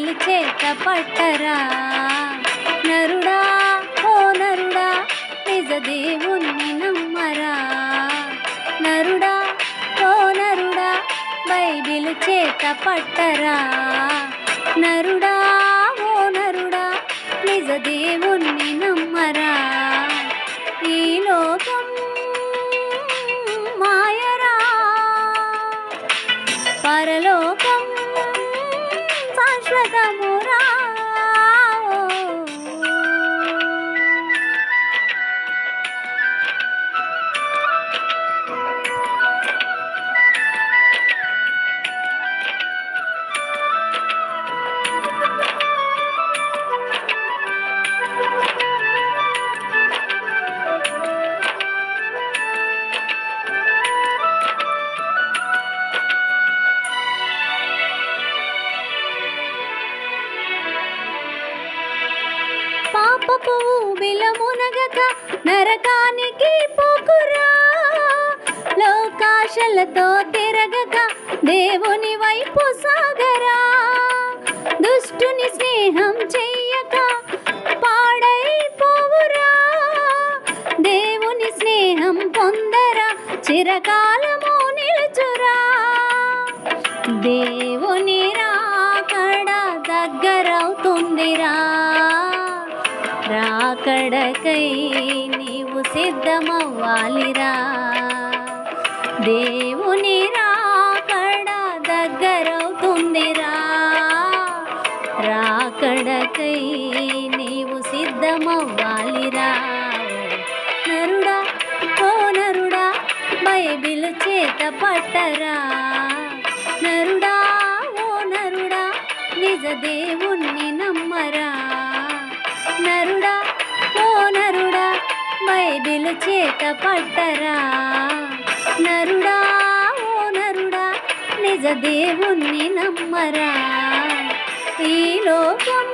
Bible చేత పట్టరా. నరుడా ఓ నరుడా నిజ దేవుణ్ణి నమ్మరా. నరుడా ఓ నరుడా బైబిల్ చేత పట్టరా. నరుడా ఓ నరుడా నిజ దేవుణ్ణి నమ్మరా. ఈ లోకం మాయరా, పరలోకం శాశ్వతమురా. పాపపు ఊబిలమునగక నరకానికి పోకురా. లోకాశలతో తిరగక దేవుని వైపు సాగరా. దుష్టుని స్నేహం చెయ్యక పాడైపోవురా. దేవుని స్నేహం పొందరా, చిరకాలము నిలుచురా. దేవుని రాకడ దగ్గరవుతుందిరా. రాకడకై నీవు సిద్ధమవ్వాలిరా. దేవుని రాకడ దగ్గరవుతుందిరా. రాకడకై నీవు సిద్ధమవ్వాలిరా. నరుడా ఓ నరుడా బైబిల్ చేత పట్టరా. నరుడా ఓ నరుడా నిజ దేవుణ్ణి నమ్మరా. నరుడా ఓ నరుడా బైబిల్ చేత పట్టరా. నరుడా ఓ నరుడా నిజ దేవుణ్ణి నమ్మరా. ఈ లోకం